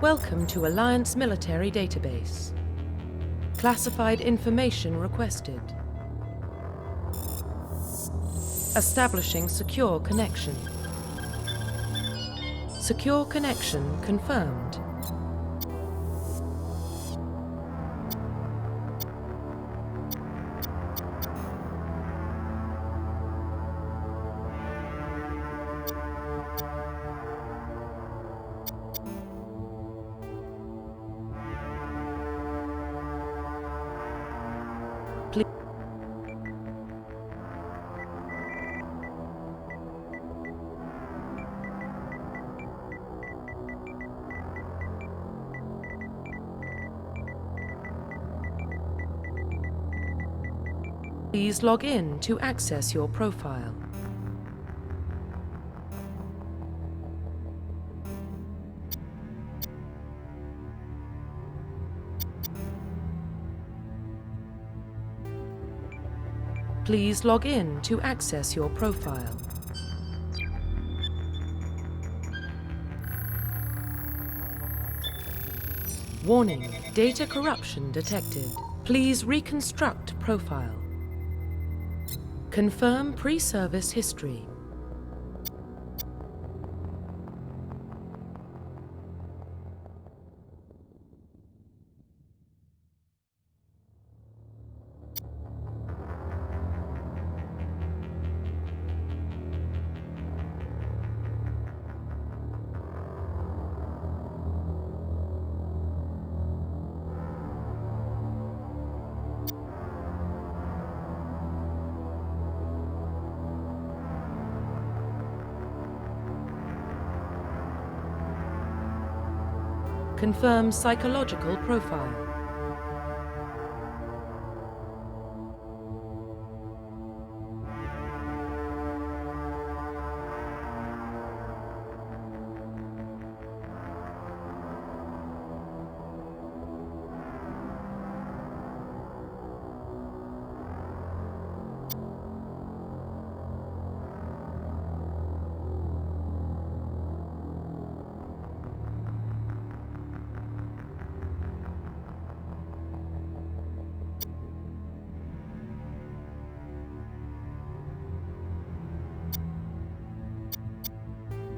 Welcome to Alliance Military Database. Classified information requested. Establishing secure connection. Secure connection confirmed. Please log in to access your profile. Please log in to access your profile. Warning, data corruption detected. Please reconstruct profile. Confirm pre-service history. Confirm psychological profile.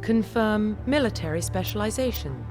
Confirm military specialization.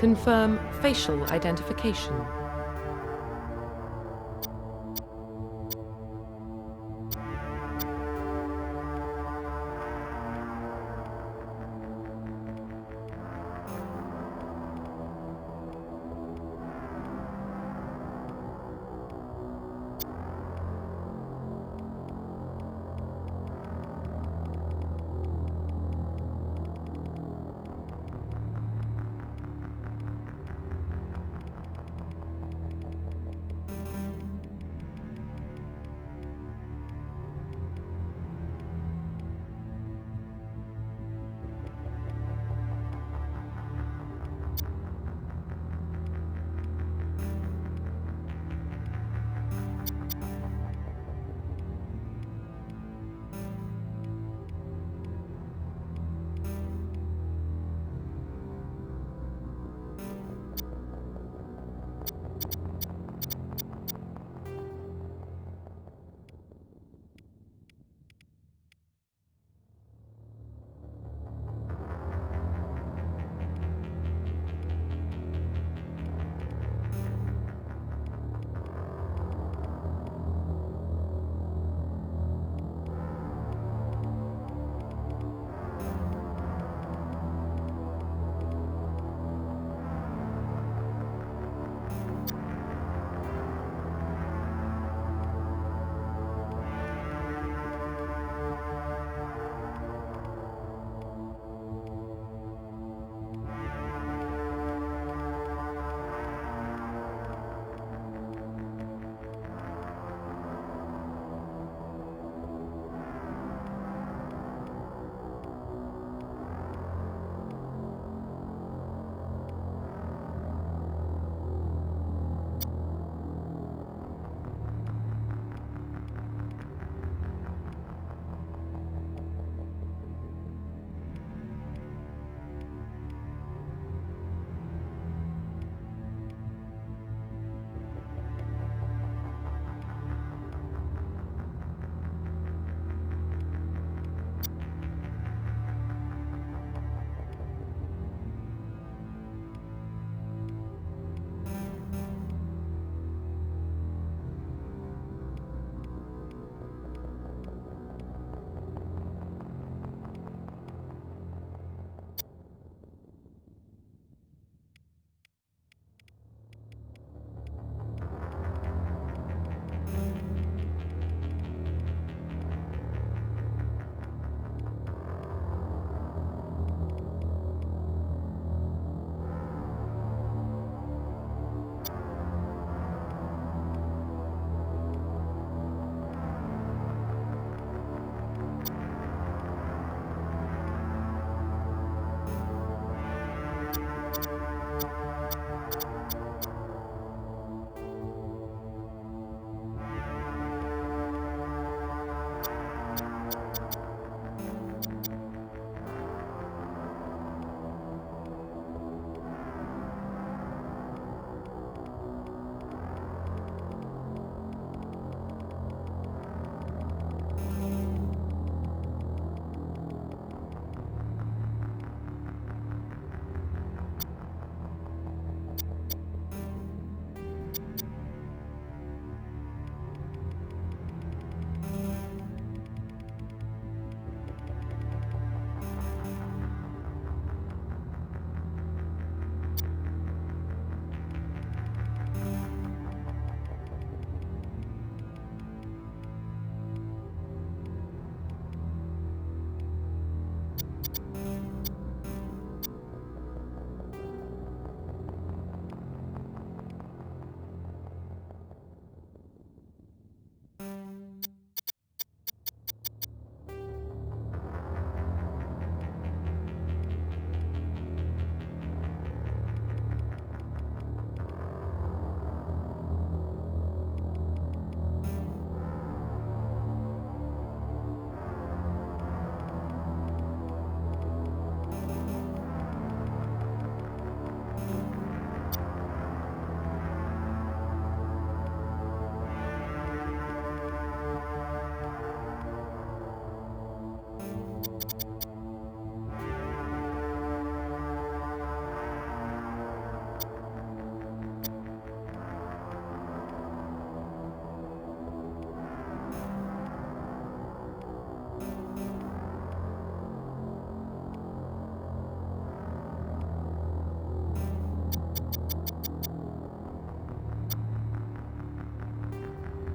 Confirm facial identification.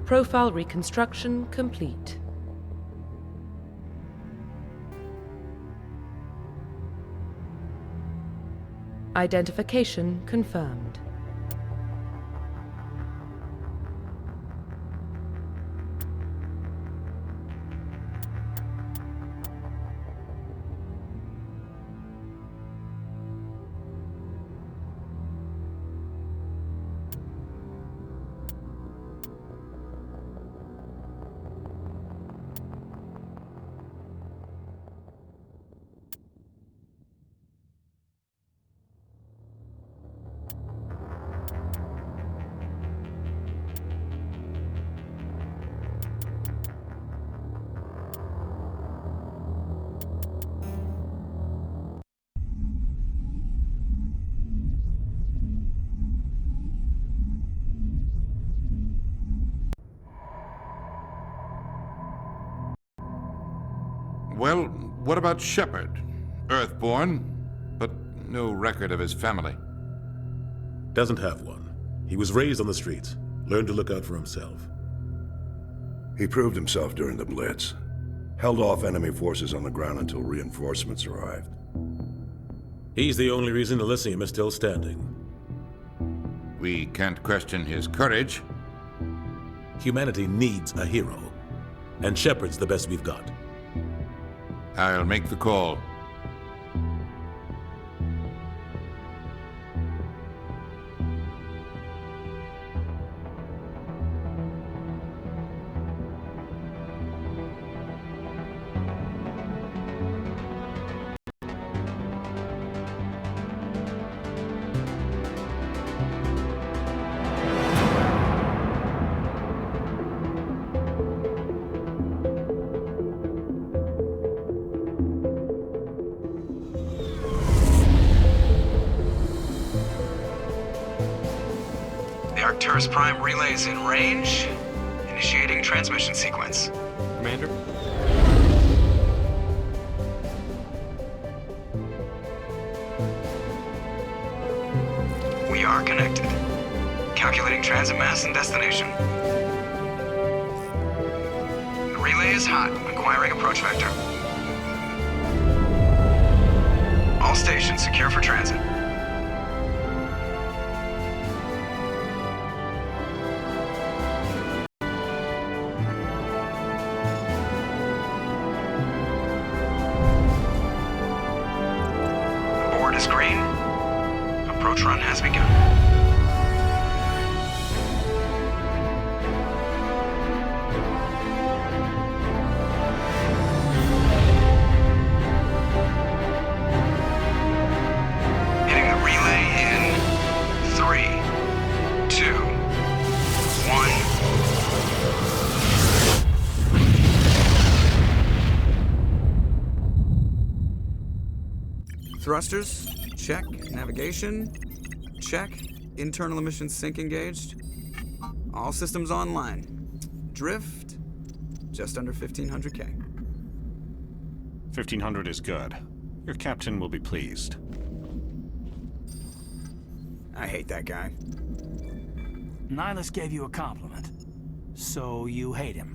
Profile reconstruction complete. Identification confirmed. Well, what about Shepard? Earthborn, but no record of his family. Doesn't have one. He was raised on the streets, learned to look out for himself. He proved himself during the Blitz. Held off enemy forces on the ground until reinforcements arrived. He's the only reason Elysium is still standing. We can't question his courage. Humanity needs a hero, and Shepard's the best we've got. I'll make the call. Arcturus Prime relays in range. Initiating transmission sequence. Commander? We are connected. Calculating transit mass and destination. The relay is hot. Acquiring approach vector. All stations secure for transit. Is green. Approach run has begun. Hitting the relay in 3, 2, 1. Thrusters, check. Navigation, check. Internal emissions sync engaged. All systems online. Drift, just under 1,500 K. 1,500 is good. Your captain will be pleased. I hate that guy. Nihilus gave you a compliment, so you hate him.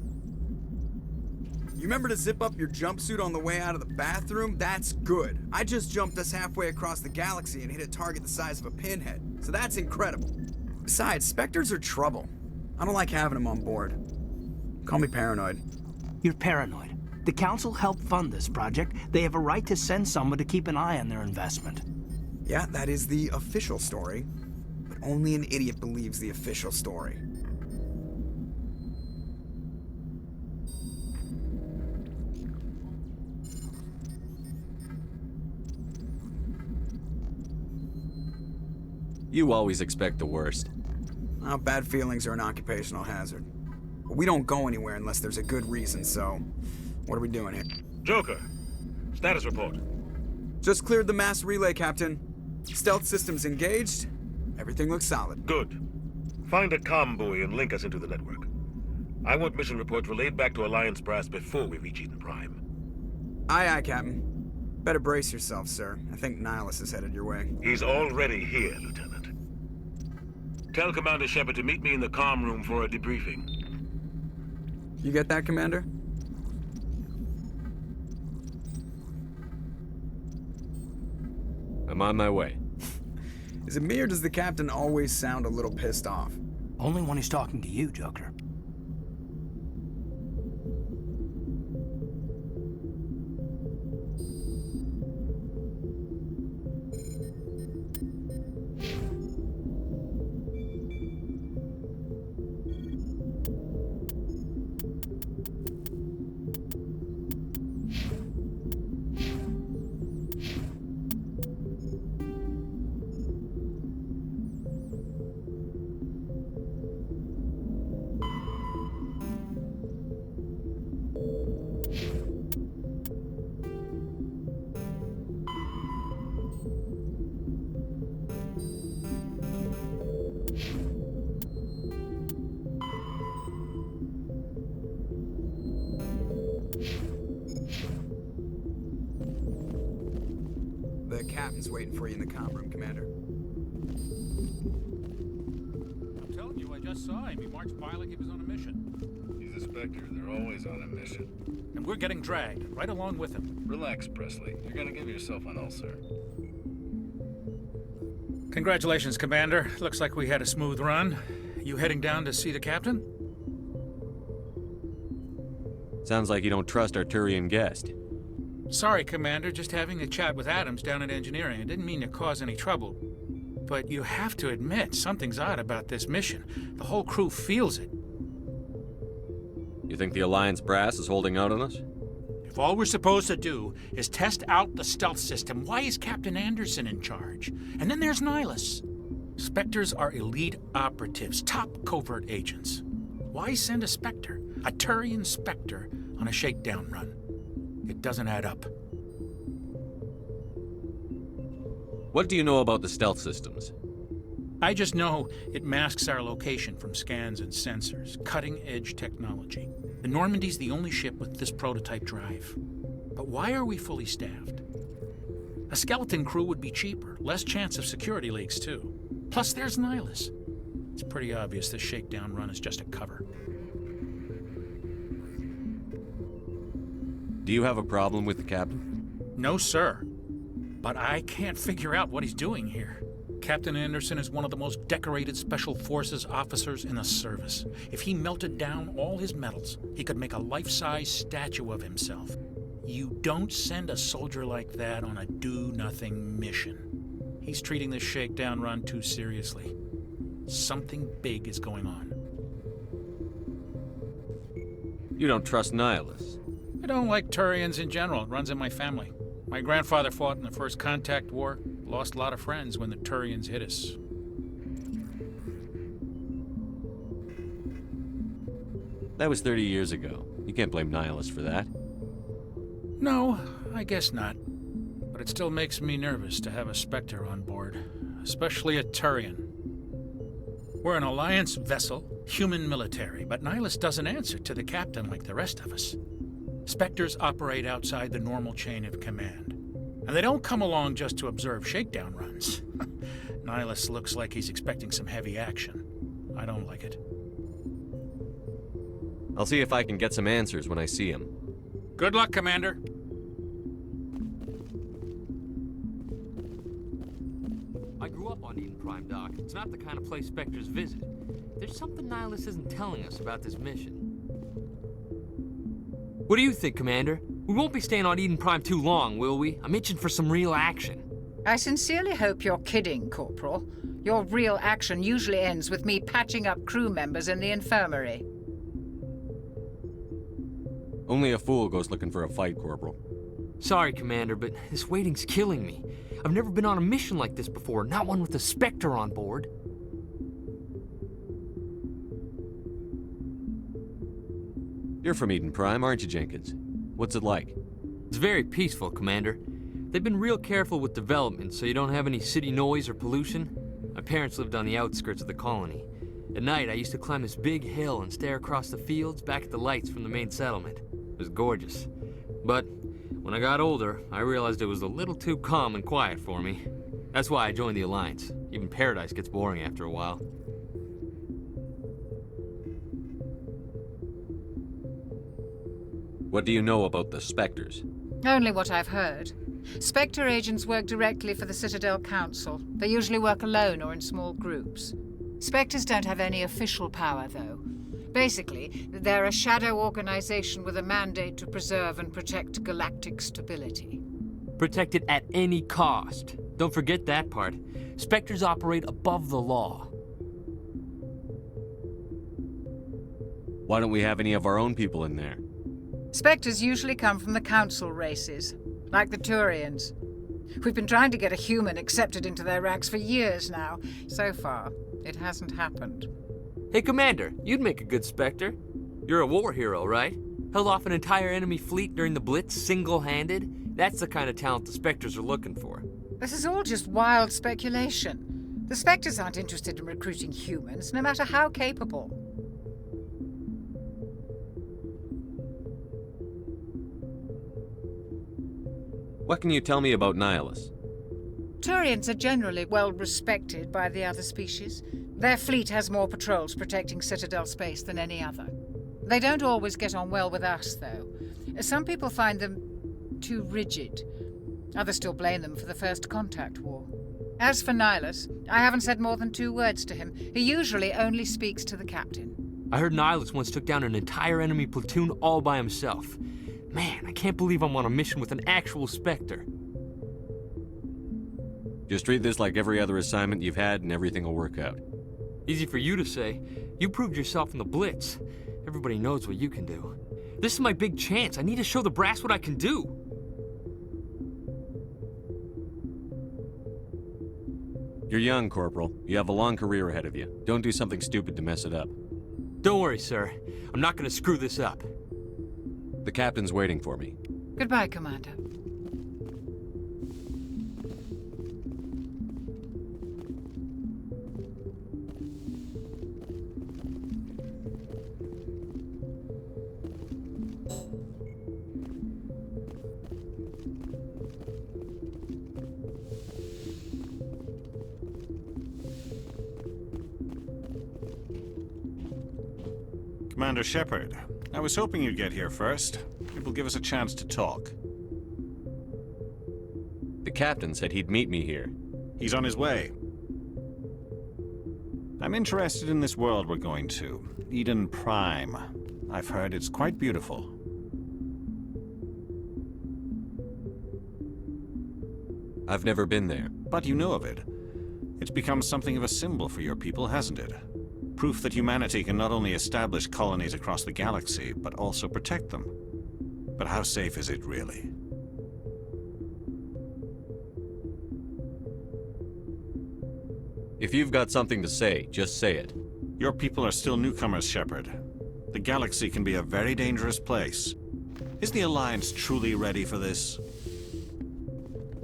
You remember to zip up your jumpsuit on the way out of the bathroom? That's good. I just jumped us halfway across the galaxy and hit a target the size of a pinhead, so that's incredible. Besides, Spectres are trouble. I don't like having them on board. Call me paranoid. You're paranoid. The Council helped fund this project. They have a right to send someone to keep an eye on their investment. Yeah, that is the official story. But only an idiot believes the official story. You always expect the worst. Well, bad feelings are an occupational hazard. But we don't go anywhere unless there's a good reason, so... What are we doing here? Joker, status report. Just cleared the mass relay, Captain. Stealth systems engaged. Everything looks solid. Good. Find a comm buoy and link us into the network. I want mission reports relayed back to Alliance Brass before we reach Eden Prime. Aye, aye, Captain. Better brace yourself, sir. I think Nihilus is headed your way. He's already here, Lieutenant. Tell Commander Shepard to meet me in the comm room for a debriefing. You get that, Commander? I'm on my way. Is it me or does the captain always sound a little pissed off? Only when he's talking to you, Joker. The captain's waiting for you in the comm room, Commander. I'm telling you, I just saw him. He marched by like he was on a mission. He's a Spectre. They're always on a mission. And we're getting dragged, right along with him. Relax, Presley. You're gonna give yourself an ulcer. Congratulations, Commander. Looks like we had a smooth run. You heading down to see the captain? Sounds like you don't trust our Turian guest. Sorry, Commander. Just having a chat with Adams down at engineering. I didn't mean to cause any trouble. But you have to admit, something's odd about this mission. The whole crew feels it. You think the Alliance brass is holding out on us? If all we're supposed to do is test out the stealth system, why is Captain Anderson in charge? And then there's Nihilus. Spectres are elite operatives, top covert agents. Why send a Spectre, a Turian Spectre, on a shakedown run? It doesn't add up. What do you know about the stealth systems? I just know it masks our location from scans and sensors. Cutting-edge technology. The Normandy's the only ship with this prototype drive. But why are we fully staffed? A skeleton crew would be cheaper, less chance of security leaks, too. Plus, there's Nihilus. It's pretty obvious this shakedown run is just a cover. Do you have a problem with the captain? No, sir. But I can't figure out what he's doing here. Captain Anderson is one of the most decorated Special Forces officers in the service. If he melted down all his medals, he could make a life-size statue of himself. You don't send a soldier like that on a do-nothing mission. He's treating this shakedown run too seriously. Something big is going on. You don't trust Nihilus? I don't like Turians in general. It runs in my family. My grandfather fought in the First Contact War. Lost a lot of friends when the Turians hit us. That was 30 years ago. You can't blame Nihilus for that. No, I guess not. But it still makes me nervous to have a Spectre on board, especially a Turian. We're an Alliance vessel, human military, but Nihilus doesn't answer to the captain like the rest of us. Spectres operate outside the normal chain of command. And they don't come along just to observe shakedown runs. Nihilus looks like he's expecting some heavy action. I don't like it. I'll see if I can get some answers when I see him. Good luck, Commander. I grew up on Eden Prime, Doc. It's not the kind of place Spectres visit. There's something Nihilus isn't telling us about this mission. What do you think, Commander? We won't be staying on Eden Prime too long, will we? I'm itching for some real action. I sincerely hope you're kidding, Corporal. Your real action usually ends with me patching up crew members in the infirmary. Only a fool goes looking for a fight, Corporal. Sorry, Commander, but this waiting's killing me. I've never been on a mission like this before, not one with a Spectre on board. You're from Eden Prime, aren't you, Jenkins? What's it like? It's very peaceful, Commander. They've been real careful with development, so you don't have any city noise or pollution. My parents lived on the outskirts of the colony. At night, I used to climb this big hill and stare across the fields back at the lights from the main settlement. It was gorgeous. But when I got older, I realized it was a little too calm and quiet for me. That's why I joined the Alliance. Even Paradise gets boring after a while. What do you know about the Spectres? Only what I've heard. Spectre agents work directly for the Citadel Council. They usually work alone or in small groups. Spectres don't have any official power, though. Basically, they're a shadow organization with a mandate to preserve and protect galactic stability. Protect it at any cost. Don't forget that part. Spectres operate above the law. Why don't we have any of our own people in there? Spectres usually come from the Council races, like the Turians. We've been trying to get a human accepted into their ranks for years now. So far, it hasn't happened. Hey, Commander, you'd make a good Spectre. You're a war hero, right? Held off an entire enemy fleet during the Blitz single-handed? That's the kind of talent the Spectres are looking for. This is all just wild speculation. The Spectres aren't interested in recruiting humans, no matter how capable. What can you tell me about Nihilus? Turians are generally well respected by the other species. Their fleet has more patrols protecting Citadel space than any other. They don't always get on well with us, though. Some people find them too rigid. Others still blame them for the First Contact War. As for Nihilus, I haven't said more than 2 words to him. He usually only speaks to the captain. I heard Nihilus once took down an entire enemy platoon all by himself. Man, I can't believe I'm on a mission with an actual Spectre. Just treat this like every other assignment you've had and everything will work out. Easy for you to say. You proved yourself in the Blitz. Everybody knows what you can do. This is my big chance. I need to show the brass what I can do. You're young, Corporal. You have a long career ahead of you. Don't do something stupid to mess it up. Don't worry, sir. I'm not gonna screw this up. The captain's waiting for me. Goodbye, Commander. Commander Shepard, I was hoping you'd get here first. It will give us a chance to talk. The captain said he'd meet me here. He's on his way. I'm interested in this world we're going to, Eden Prime. I've heard it's quite beautiful. I've never been there. But you know of it. It's become something of a symbol for your people, hasn't it? Proof that humanity can not only establish colonies across the galaxy, but also protect them. But how safe is it, really? If you've got something to say, just say it. Your people are still newcomers, Shepard. The galaxy can be a very dangerous place. Is the Alliance truly ready for this?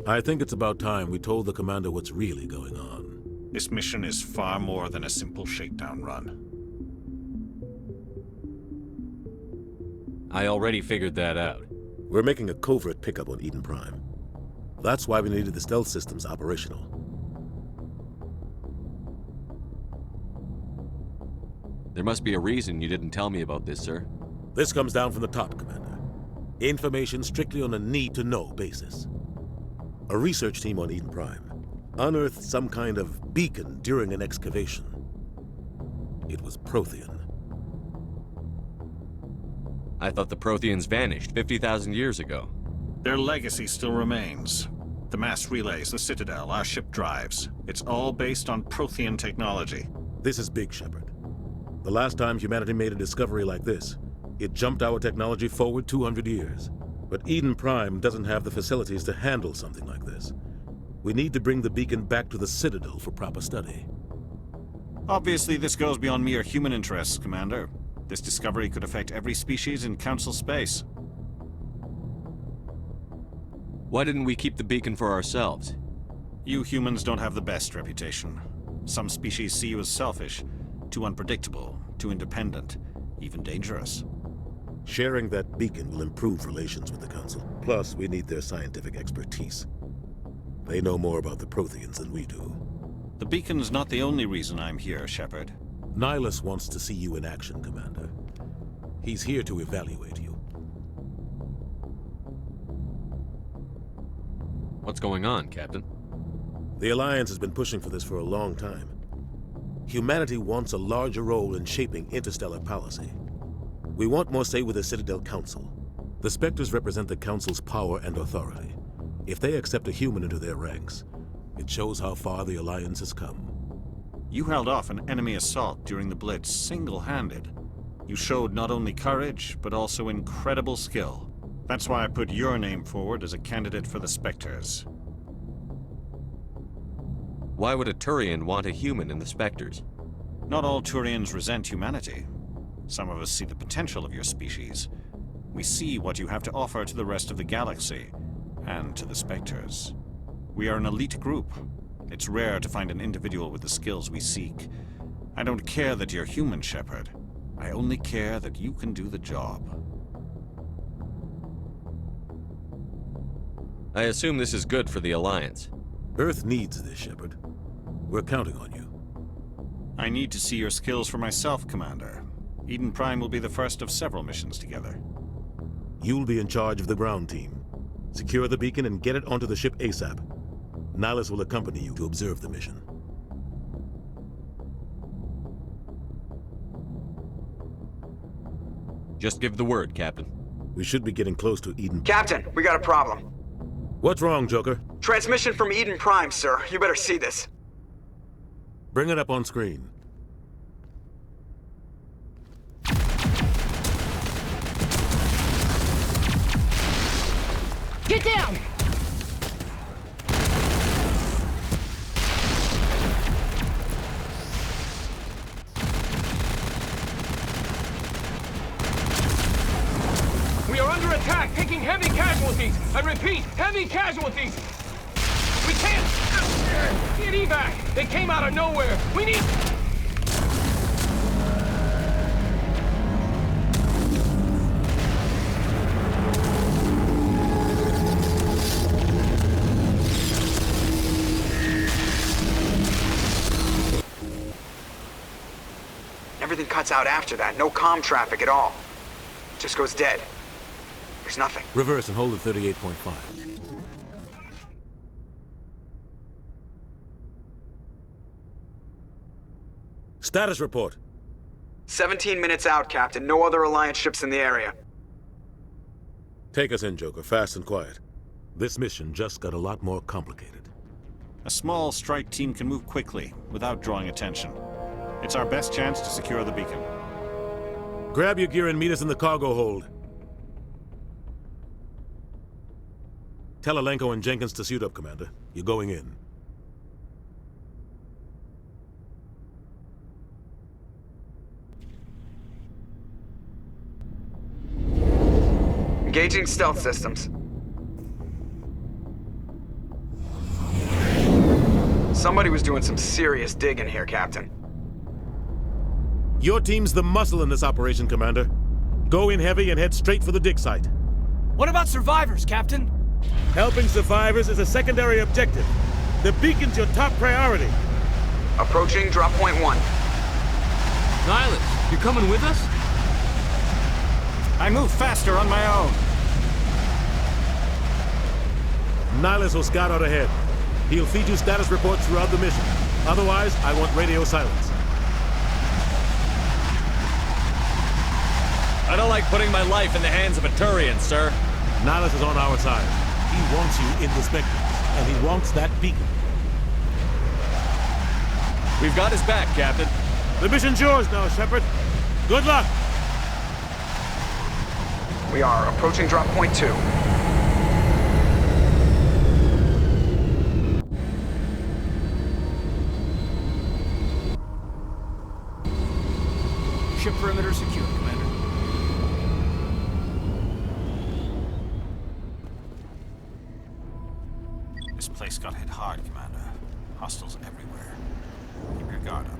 I think it's about time we told the Commander what's really going on. This mission is far more than a simple shakedown run. I already figured that out. We're making a covert pickup on Eden Prime. That's why we needed the stealth systems operational. There must be a reason you didn't tell me about this, sir. This comes down from the top, Commander. Information strictly on a need-to-know basis. A research team on Eden Prime unearthed some kind of beacon during an excavation. It was Prothean. I thought the Protheans vanished 50,000 years ago. Their legacy still remains. The mass relays, the Citadel, our ship drives. It's all based on Prothean technology. This is big, Shepard. The last time humanity made a discovery like this, it jumped our technology forward 200 years. But Eden Prime doesn't have the facilities to handle something like this. We need to bring the beacon back to the Citadel for proper study. Obviously, this goes beyond mere human interests, Commander. This discovery could affect every species in Council space. Why didn't we keep the beacon for ourselves? You humans don't have the best reputation. Some species see you as selfish, too unpredictable, too independent, even dangerous. Sharing that beacon will improve relations with the Council. Plus, we need their scientific expertise. They know more about the Protheans than we do. The beacon's not the only reason I'm here, Shepard. Nihilus wants to see you in action, Commander. He's here to evaluate you. What's going on, Captain? The Alliance has been pushing for this for a long time. Humanity wants a larger role in shaping interstellar policy. We want more say with the Citadel Council. The Spectres represent the Council's power and authority. If they accept a human into their ranks, it shows how far the Alliance has come. You held off an enemy assault during the Blitz single-handed. You showed not only courage, but also incredible skill. That's why I put your name forward as a candidate for the Spectres. Why would a Turian want a human in the Spectres? Not all Turians resent humanity. Some of us see the potential of your species. We see what you have to offer to the rest of the galaxy, and to the Spectres. We are an elite group. It's rare to find an individual with the skills we seek. I don't care that you're human, Shepard. I only care that you can do the job. I assume this is good for the Alliance. Earth needs this, Shepard. We're counting on you. I need to see your skills for myself, Commander. Eden Prime will be the first of several missions together. You'll be in charge of the ground team. Secure the beacon and get it onto the ship ASAP. Nihilus will accompany you to observe the mission. Just give the word, Captain. We should be getting close to Eden. Captain, we got a problem. What's wrong, Joker? Transmission from Eden Prime, sir. You better see this. Bring it up on screen. Get down! We are under attack, taking heavy casualties. I repeat, heavy casualties. We can't get evac. They came out of nowhere. We need... Everything cuts out after that. No comm traffic at all. Just goes dead. There's nothing. Reverse and hold at 38.5. Status report. 17 minutes out, Captain. No other Alliance ships in the area. Take us in, Joker, fast and quiet. This mission just got a lot more complicated. A small strike team can move quickly, without drawing attention. It's our best chance to secure the beacon. Grab your gear and meet us in the cargo hold. Tell Alenko and Jenkins to suit up, Commander. You're going in. Engaging stealth systems. Somebody was doing some serious digging here, Captain. Your team's the muscle in this operation, Commander. Go in heavy and head straight for the dig site. What about survivors, Captain? Helping survivors is a secondary objective. The beacon's your top priority. Approaching drop point 1. Nihilus, you coming with us? I move faster on my own. Nihilus will scout out ahead. He'll feed you status reports throughout the mission. Otherwise, I want radio silence. I don't like putting my life in the hands of a Turian, sir. Nihilus is on our side. He wants you in the Spectres, and he wants that beacon. We've got his back, Captain. The mission's yours now, Shepard. Good luck! We are approaching drop point 2. Ship perimeter secure, Commander. This place got hit hard, Commander. Hostiles everywhere. Keep your guard up.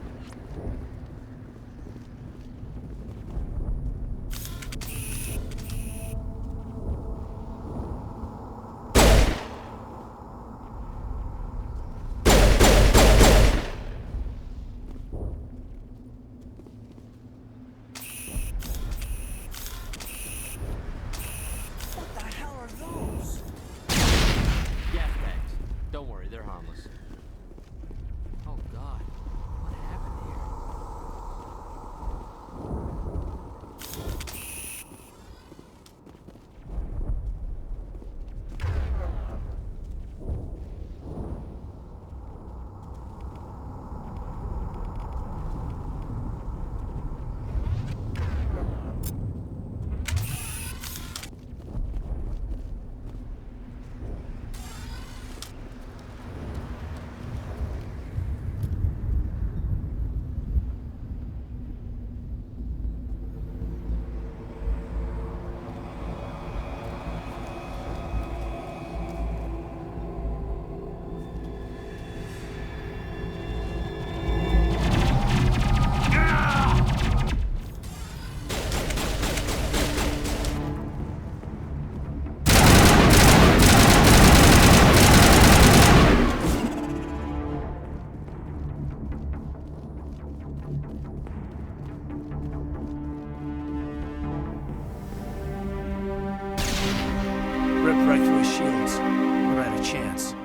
ripped right through his shields. Never had a chance.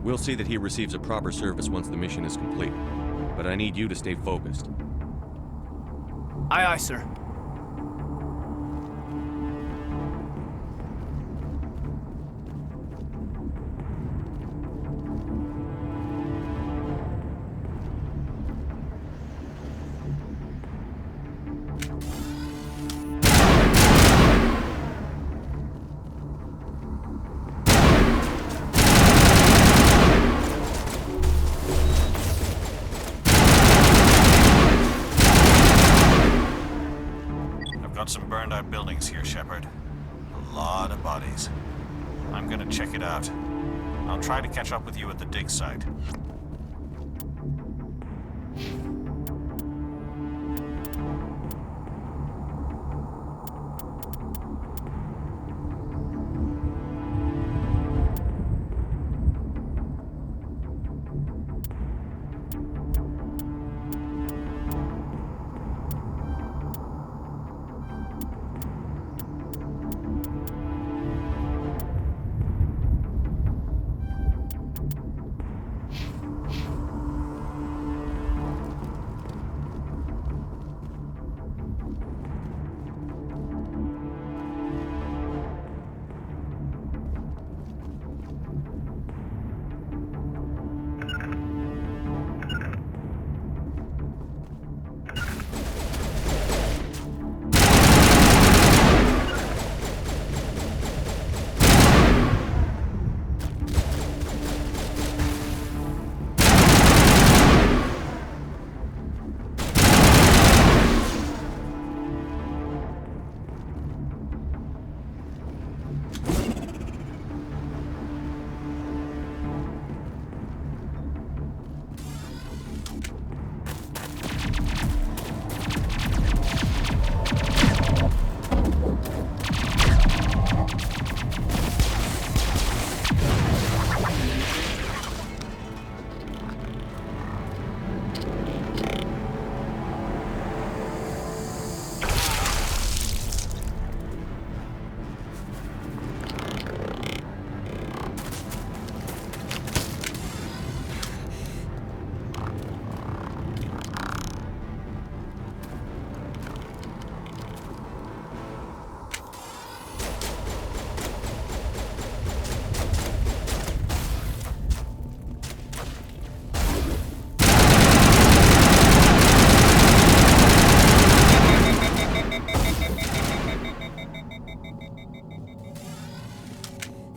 We'll see that he receives a proper service once the mission is complete. But I need you to stay focused. Aye, aye, sir. Got some burned out buildings here, Shepard. A lot of bodies. I'm gonna check it out. I'll try to catch up with you at the dig site.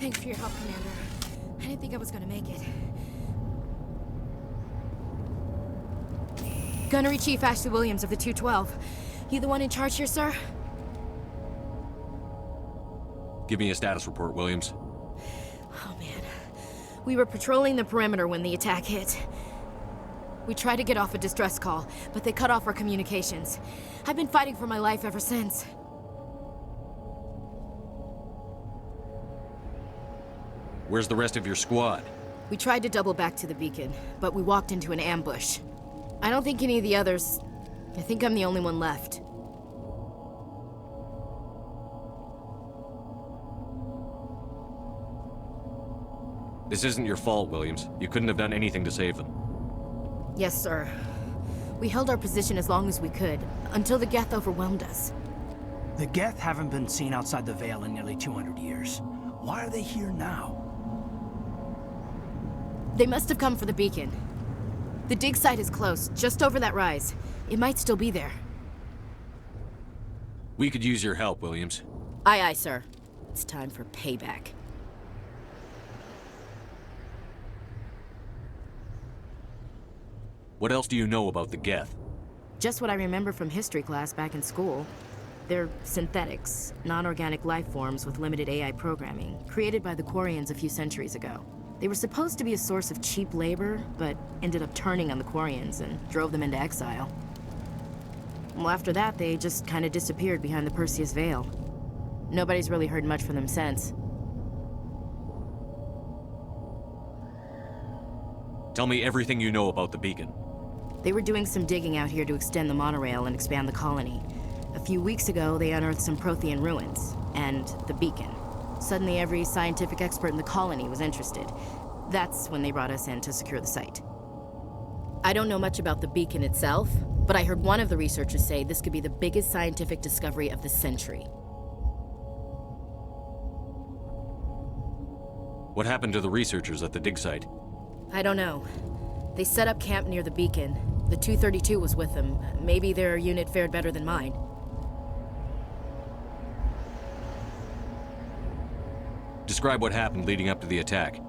Thanks for your help, Commander. I didn't think I was gonna make it. Gunnery Chief Ashley Williams of the 212. You the one in charge here, sir? Give me a status report, Williams. Oh, man. We were patrolling the perimeter when the attack hit. We tried to get off a distress call, but they cut off our communications. I've been fighting for my life ever since. Where's the rest of your squad? We tried to double back to the beacon, but we walked into an ambush. I don't think any of the others... I think I'm the only one left. This isn't your fault, Williams. You couldn't have done anything to save them. Yes, sir. We held our position as long as we could, until the Geth overwhelmed us. The Geth haven't been seen outside the Veil in nearly 200 years. Why are they here now? They must have come for the beacon. The dig site is close, just over that rise. It might still be there. We could use your help, Williams. Aye, aye, sir. It's time for payback. What else do you know about the Geth? Just what I remember from history class back in school. They're synthetics, non-organic life forms with limited AI programming, created by the Quarians a few centuries ago. They were supposed to be a source of cheap labor, but ended up turning on the Quarians and drove them into exile. Well, after that, they just kind of disappeared behind the Perseus Veil. Nobody's really heard much from them since. Tell me everything you know about the beacon. They were doing some digging out here to extend the monorail and expand the colony. A few weeks ago, they unearthed some Prothean ruins, and the beacon. Suddenly, every scientific expert in the colony was interested. That's when they brought us in to secure the site. I don't know much about the beacon itself, but I heard one of the researchers say this could be the biggest scientific discovery of the century. What happened to the researchers at the dig site? I don't know. They set up camp near the beacon. The 232 was with them. Maybe their unit fared better than mine. Describe what happened leading up to the attack.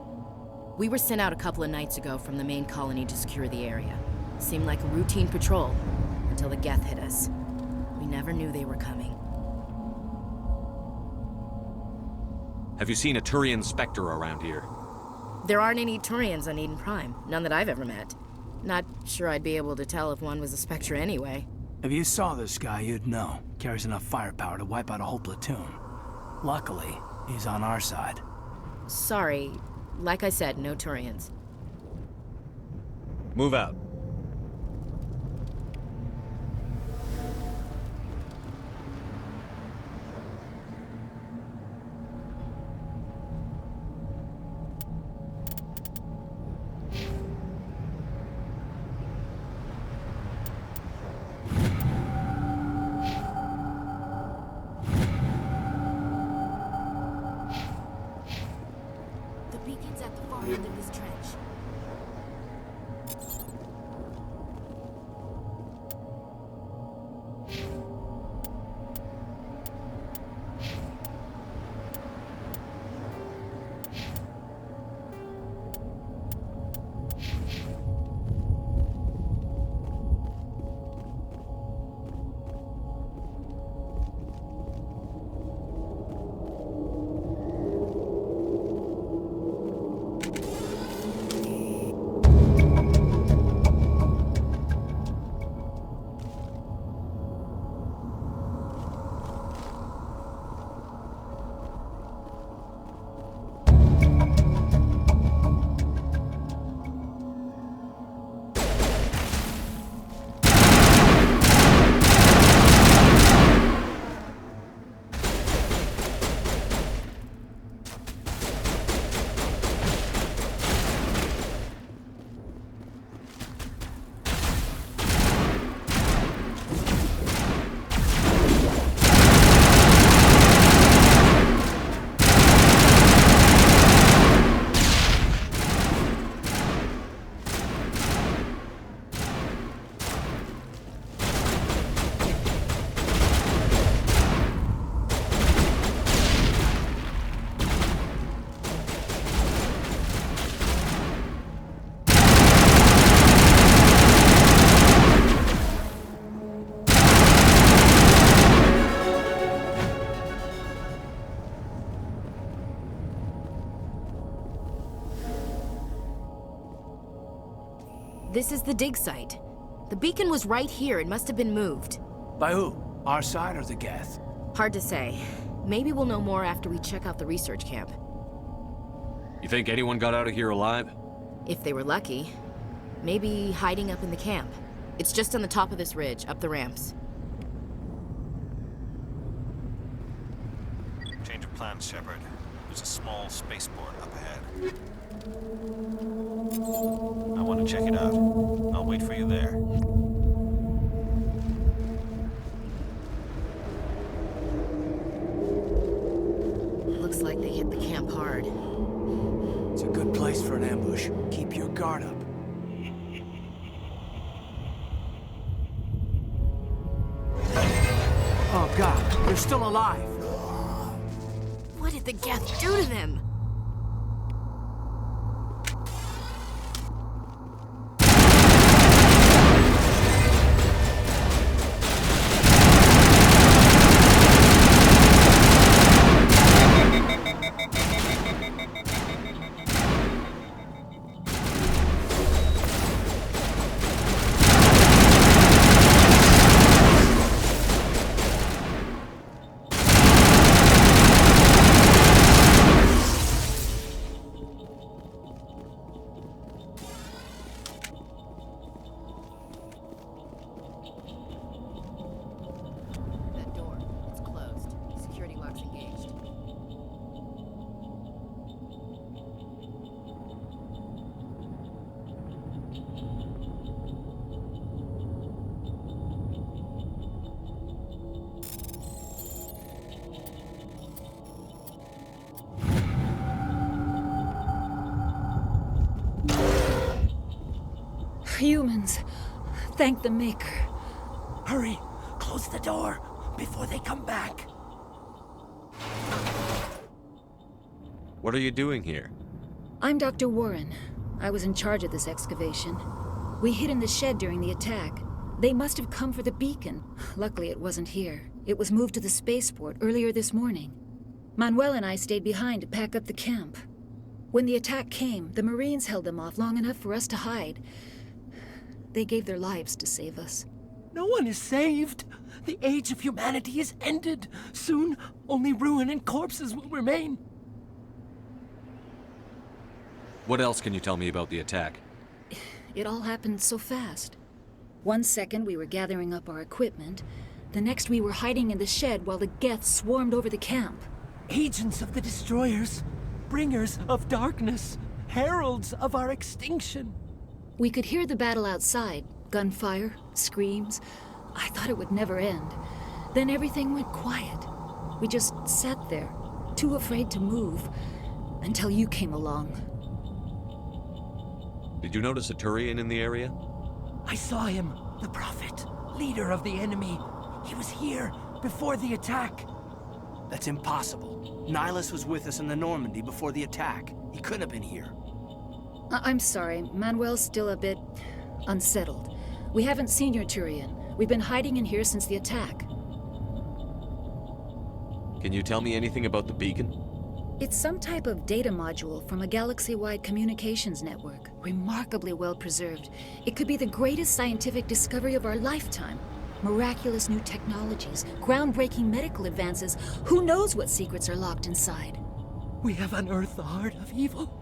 We were sent out a couple of nights ago from the main colony to secure the area. Seemed like a routine patrol, until the Geth hit us. We never knew they were coming. Have you seen a Turian Spectre around here? There aren't any Turians on Eden Prime. None that I've ever met. Not sure I'd be able to tell if one was a Spectre anyway. If you saw this guy, you'd know. Carries enough firepower to wipe out a whole platoon. Luckily, he's on our side. Sorry. Like I said, no Turians. Move out. The beacon's at the far end of this trench. This is the dig site. The beacon was right here. It must have been moved. By who? Our side or the Geth? Hard to say. Maybe we'll know more after we check out the research camp. You think anyone got out of here alive? If they were lucky. Maybe hiding up in the camp. It's just on the top of this ridge, up the ramps. Change of plans, Shepard. There's a small spaceport up ahead. I want to check it out. I'll wait for you there. Looks like they hit the camp hard. It's a good place for an ambush. Keep your guard up. Oh God, they're still alive. What did the Geth do to them? Humans. Thank the Maker. Hurry! Close the door before they come back. What are you doing here? I'm Dr. Warren. I was in charge of this excavation. We hid in the shed during the attack. They must have come for the beacon. Luckily, it wasn't here. It was moved to the spaceport earlier this morning. Manuel and I stayed behind to pack up the camp. When the attack came, the Marines held them off long enough for us to hide. They gave their lives to save us. No one is saved. The age of humanity is ended. Soon, only ruin and corpses will remain. What else can you tell me about the attack? It all happened so fast. 1 second we were gathering up our equipment. The next we were hiding in the shed while the Geth swarmed over the camp. Agents of the Destroyers. Bringers of darkness. Heralds of our extinction. We could hear the battle outside. Gunfire, screams. I thought it would never end. Then everything went quiet. We just sat there, too afraid to move, until you came along. Did you notice a Turian in the area? I saw him, the Prophet, leader of the enemy. He was here before the attack. That's impossible. Nihilus was with us in the Normandy before the attack. He couldn't have been here. I'm sorry, Manuel's still a bit unsettled. We haven't seen your Turian. We've been hiding in here since the attack. Can you tell me anything about the beacon? It's some type of data module from a galaxy-wide communications network. Remarkably well preserved. It could be the greatest scientific discovery of our lifetime. Miraculous new technologies, groundbreaking medical advances. Who knows what secrets are locked inside? We have unearthed the heart of evil.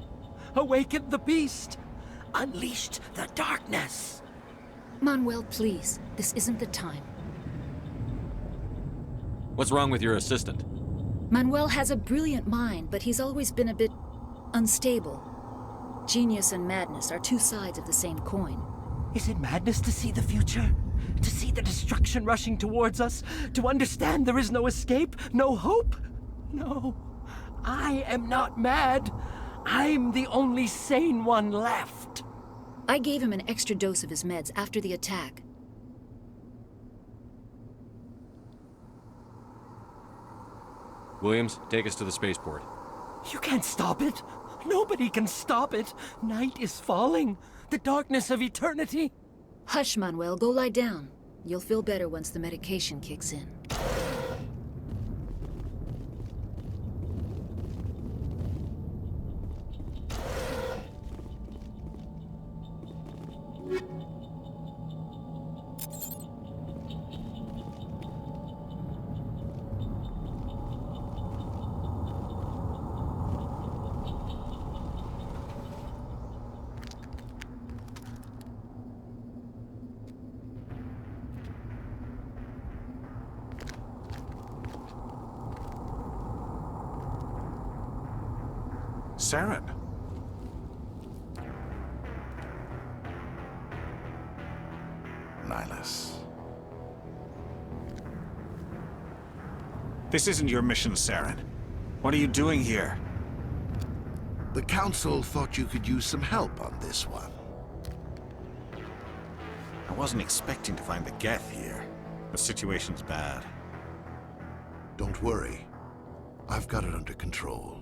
Awakened the beast. Unleashed the darkness. Manuel, please. This isn't the time. What's wrong with your assistant? Manuel has a brilliant mind, but he's always been a bit unstable. Genius and madness are two sides of the same coin. Is it madness to see the future? To see the destruction rushing towards us? To understand there is no escape? No hope? No. I am not mad. I'm the only sane one left. I gave him an extra dose of his meds after the attack. Williams, take us to the spaceport. You can't stop it. Nobody can stop it. Night is falling. The darkness of eternity. Hush, Manuel. Go lie down. You'll feel better once the medication kicks in. Saren. Nihilus. This isn't your mission, Saren. What are you doing here? The Council thought you could use some help on this one. I wasn't expecting to find the Geth here. The situation's bad. Don't worry. I've got it under control.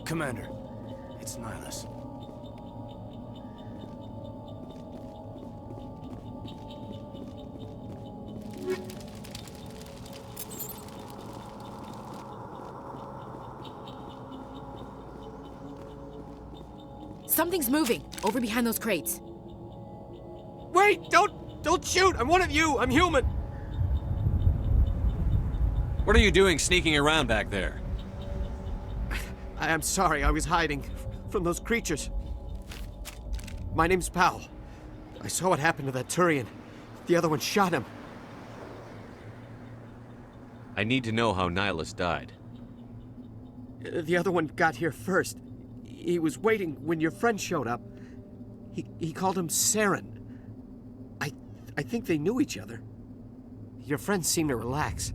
Commander, it's Nihilus. Something's moving, over behind those crates. Wait! Don't shoot! I'm one of you! I'm human! What are you doing sneaking around back there? I'm sorry, I was hiding from those creatures. My name's Powell. I saw what happened to that Turian. The other one shot him. I need to know how Nihilus died. The other one got here first. He was waiting when your friend showed up. He called him Saren. I think they knew each other. Your friend seemed to relax.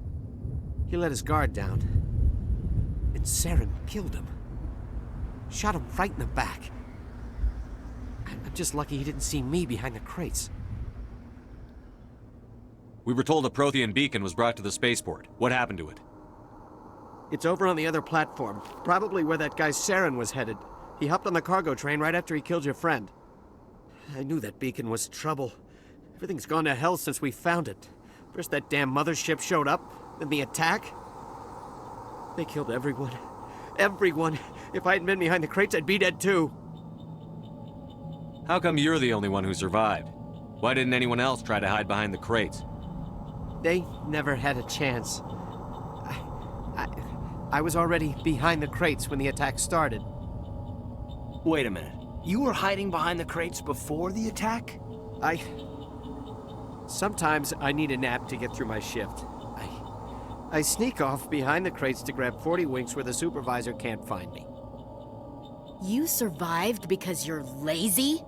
He let his guard down. And Saren killed him. Shot him right in the back. I'm just lucky he didn't see me behind the crates. We were told a Prothean beacon was brought to the spaceport. What happened to it? It's over on the other platform. Probably where that guy Saren was headed. He hopped on the cargo train right after he killed your friend. I knew that beacon was trouble. Everything's gone to hell since we found it. First that damn mothership showed up, then the attack. They killed everyone. Everyone. If I hadn't been behind the crates, I'd be dead too. How come you're the only one who survived? Why didn't anyone else try to hide behind the crates? They never had a chance. I was already behind the crates when the attack started. Wait a minute. You were hiding behind the crates before the attack? Sometimes I need a nap to get through my shift. I sneak off behind the crates to grab 40 winks where the supervisor can't find me. You survived because you're lazy?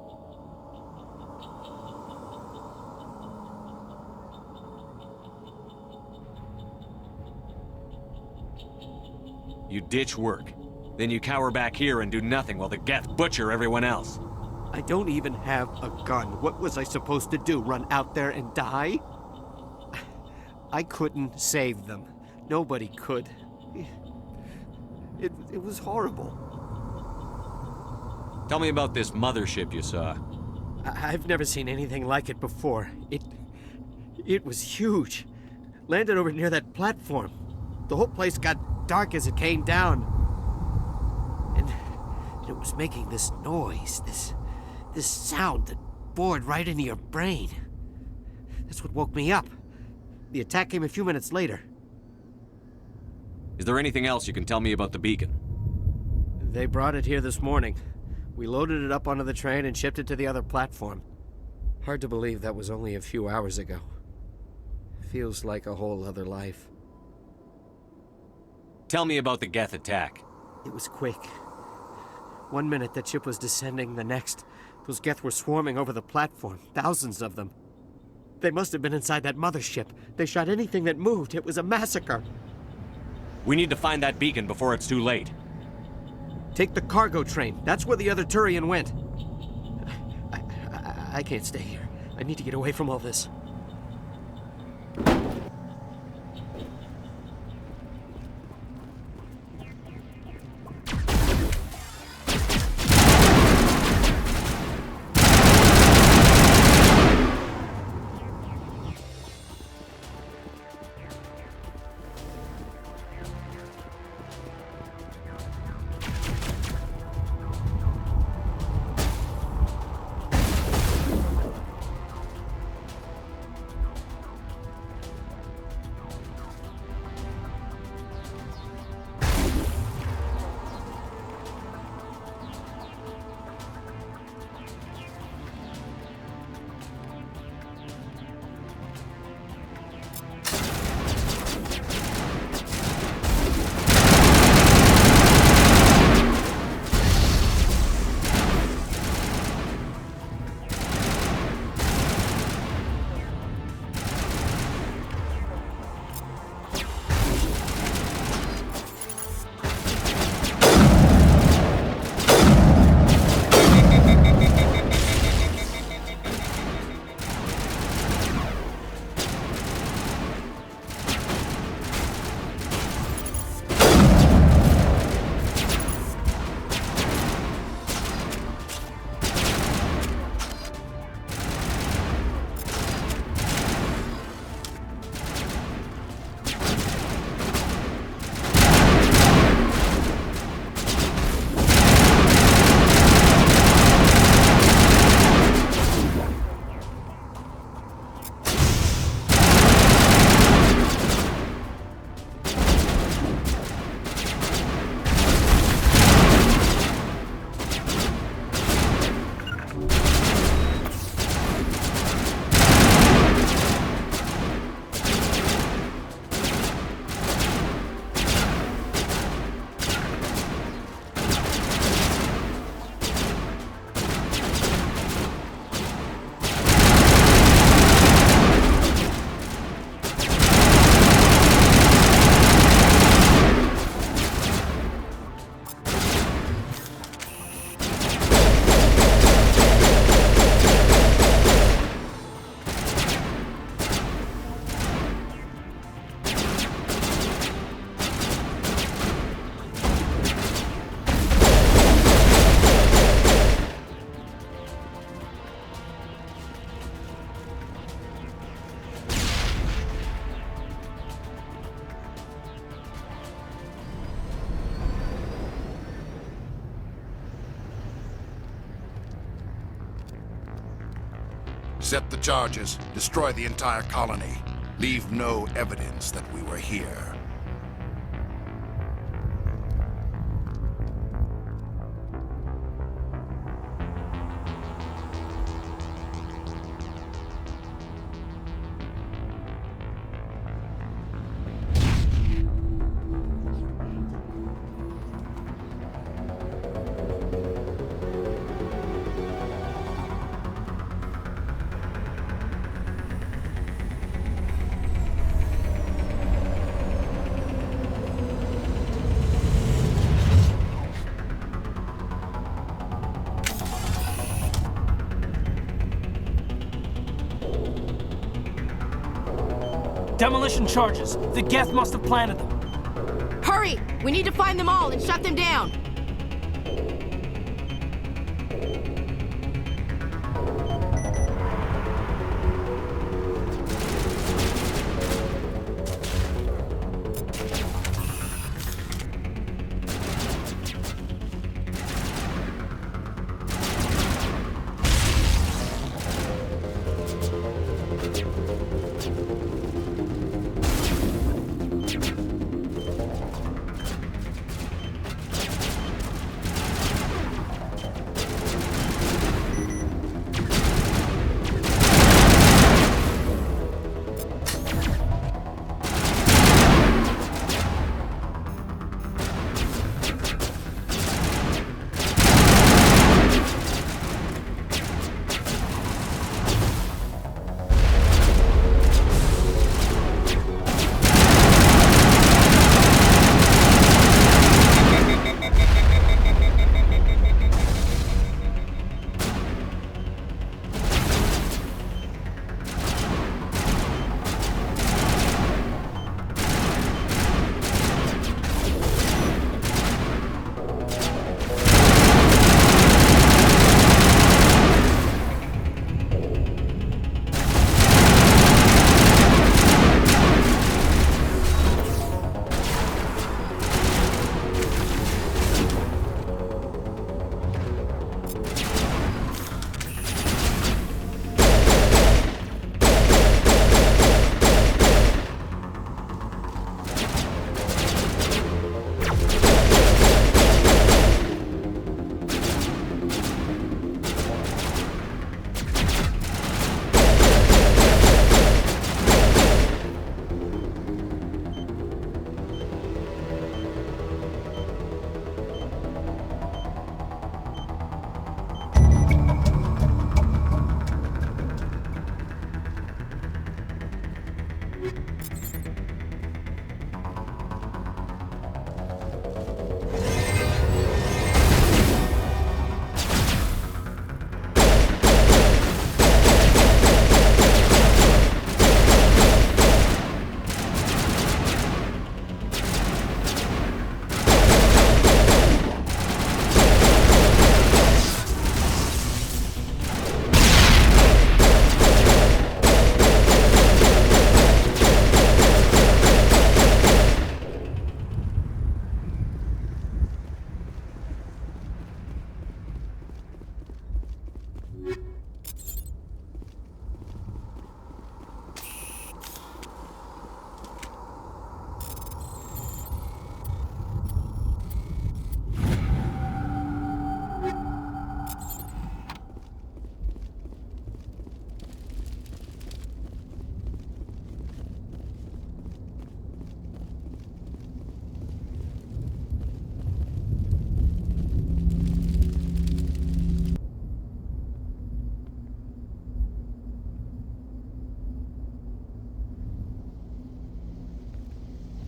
You ditch work. Then you cower back here and do nothing while the Geth butcher everyone else. I don't even have a gun. What was I supposed to do? Run out there and die? I couldn't save them. Nobody could. It was horrible. Tell me about this mothership you saw. I've never seen anything like it before. It was huge. Landed over near that platform. The whole place got dark as it came down. And it was making this noise, this sound that bored right into your brain. That's what woke me up. The attack came a few minutes later. Is there anything else you can tell me about the beacon? They brought it here this morning. We loaded it up onto the train and shipped it to the other platform. Hard to believe that was only a few hours ago. Feels like a whole other life. Tell me about the Geth attack. It was quick. 1 minute that ship was descending, the next, those Geth were swarming over the platform, thousands of them. They must have been inside that mothership. They shot anything that moved. It was a massacre. We need to find that beacon before it's too late. Take the cargo train. That's where the other Turian went. I can't stay here. I need to get away from all this. Set the charges. Destroy the entire colony. Leave no evidence that we were here. Demolition charges. The Geth must have planted them. Hurry! We need to find them all and shut them down!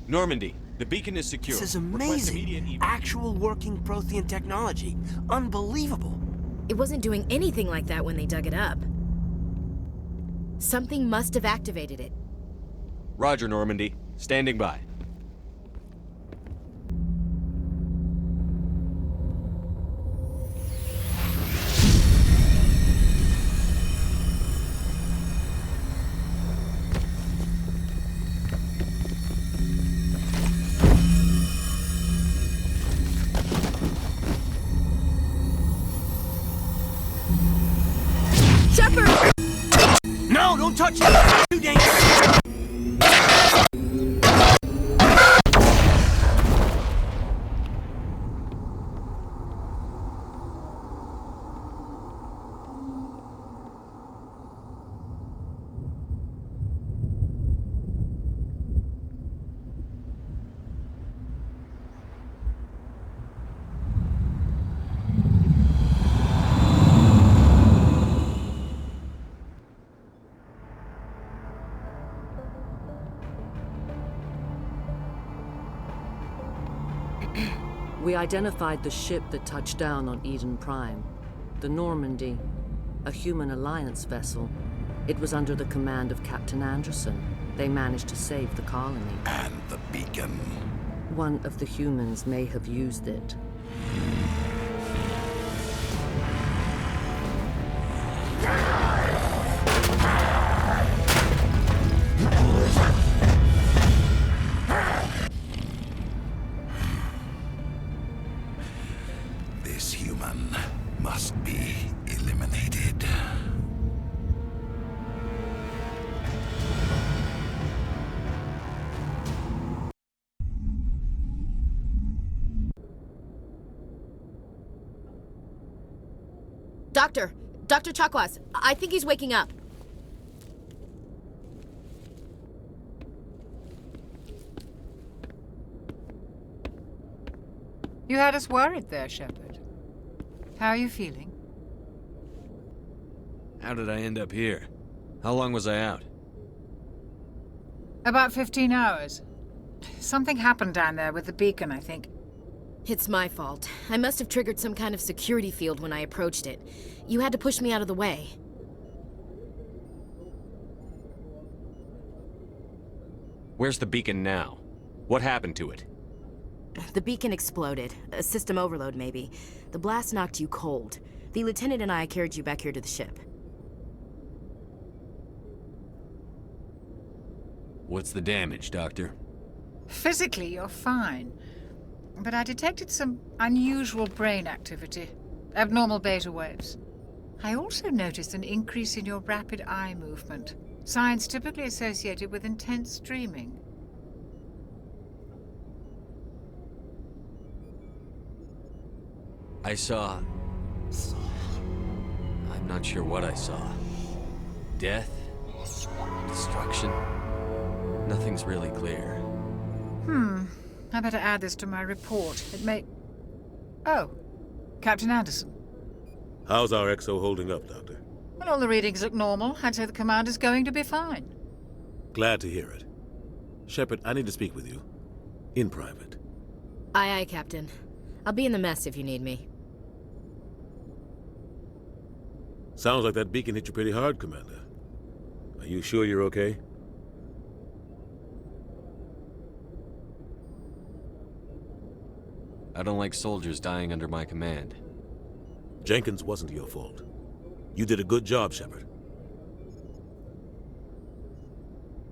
Normandy, the beacon is secure. This is Request immediate amazing. Actual working Prothean technology. Unbelievable. It wasn't doing anything like that when they dug it up. Something must have activated it. Roger, Normandy. Standing by. Shepard! No, don't touch it! Too dangerous! We identified the ship that touched down on Eden Prime. The Normandy. A human alliance vessel. It was under the command of Captain Anderson. They managed to save the colony. And the beacon. One of the humans may have used it. This human must be eliminated. Dr. Chakwas, I think he's waking up. You had us worried there, Shepard. How are you feeling? How did I end up here? How long was I out? About 15 hours. Something happened down there with the beacon, I think. It's my fault. I must have triggered some kind of security field when I approached it. You had to push me out of the way. Where's the beacon now? What happened to it? The beacon exploded. A system overload, maybe. The blast knocked you cold. The lieutenant and I carried you back here to the ship. What's the damage, Doctor? Physically, you're fine. But I detected some unusual brain activity. Abnormal beta waves. I also noticed an increase in your rapid eye movement. Signs typically associated with intense dreaming. I saw... I'm not sure what I saw. Death? Destruction? Nothing's really clear. I better add this to my report. It may... Oh, Captain Anderson. How's our XO holding up, Doctor? Well, all the readings look normal. I'd say the commander's going to be fine. Glad to hear it. Shepard, I need to speak with you. In private. Aye, Captain. I'll be in the mess if you need me. Sounds like that beacon hit you pretty hard, Commander. Are you sure you're okay? I don't like soldiers dying under my command. Jenkins wasn't your fault. You did a good job, Shepard.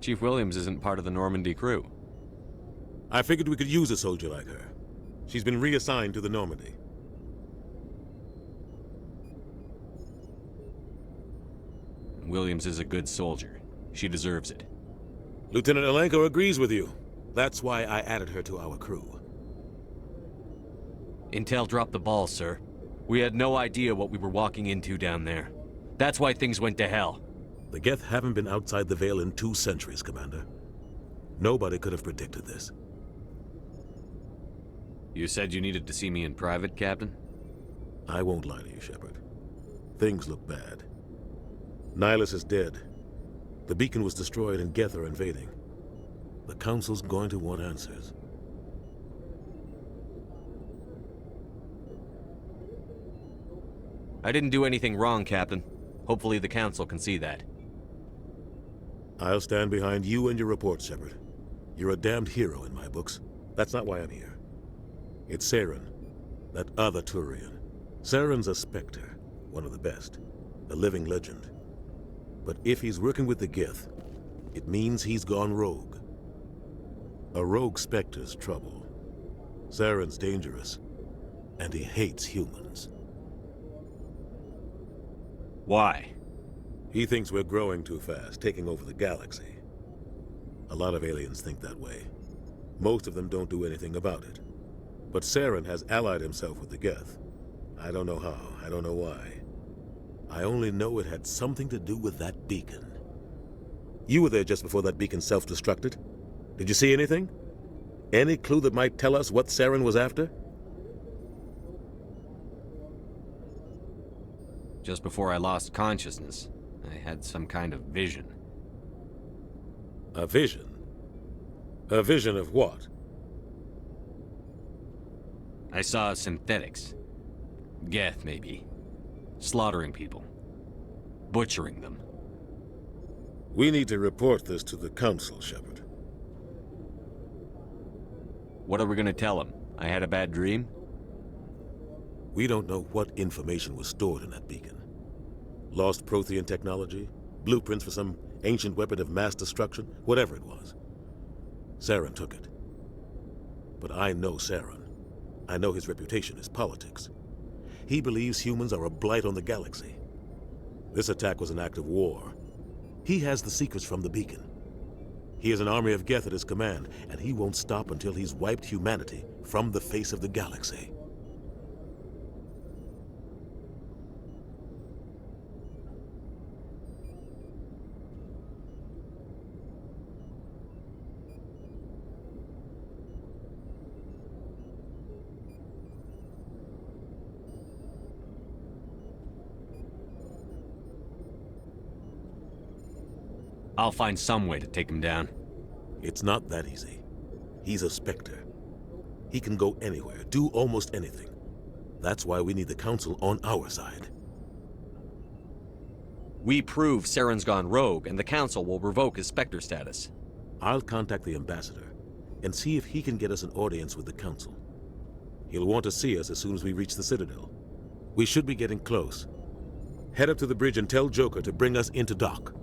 Chief Williams isn't part of the Normandy crew. I figured we could use a soldier like her. She's been reassigned to the Normandy. Williams is a good soldier. She deserves it. Lieutenant Alenko agrees with you. That's why I added her to our crew. Intel dropped the ball, sir. We had no idea what we were walking into down there. That's why things went to hell. The Geth haven't been outside the Veil in 2 centuries, Commander. Nobody could have predicted this. You said you needed to see me in private, Captain? I won't lie to you, Shepard. Things look bad. Nihilus is dead. The beacon was destroyed and Geth are invading. The Council's going to want answers. I didn't do anything wrong, Captain. Hopefully the Council can see that. I'll stand behind you and your report, Shepard. You're a damned hero in my books. That's not why I'm here. It's Saren, that other Turian. Saren's a Spectre, one of the best, a living legend. But if he's working with the Geth, it means he's gone rogue. A rogue Spectre's trouble. Saren's dangerous, and he hates humans. Why? He thinks we're growing too fast, taking over the galaxy. A lot of aliens think that way. Most of them don't do anything about it. But Saren has allied himself with the Geth. I don't know how, I don't know why. I only know it had something to do with that beacon. You were there just before that beacon self-destructed. Did you see anything? Any clue that might tell us what Saren was after? Just before I lost consciousness, I had some kind of vision. A vision? A vision of what? I saw synthetics. Geth, maybe. Slaughtering people. Butchering them. We need to report this to the Council, Shepard. What are we gonna tell them? I had a bad dream? We don't know what information was stored in that beacon. Lost Prothean technology? Blueprints for some ancient weapon of mass destruction? Whatever it was. Saren took it. But I know Saren. I know his reputation is politics. He believes humans are a blight on the galaxy. This attack was an act of war. He has the secrets from the beacon. He has an army of Geth at his command, and he won't stop until he's wiped humanity from the face of the galaxy. I'll find some way to take him down. It's not that easy. He's a Spectre. He can go anywhere, do almost anything. That's why we need the Council on our side. We prove Saren's gone rogue, and the Council will revoke his Spectre status. I'll contact the Ambassador and see if he can get us an audience with the Council. He'll want to see us as soon as we reach the Citadel. We should be getting close. Head up to the bridge and tell Joker to bring us into dock.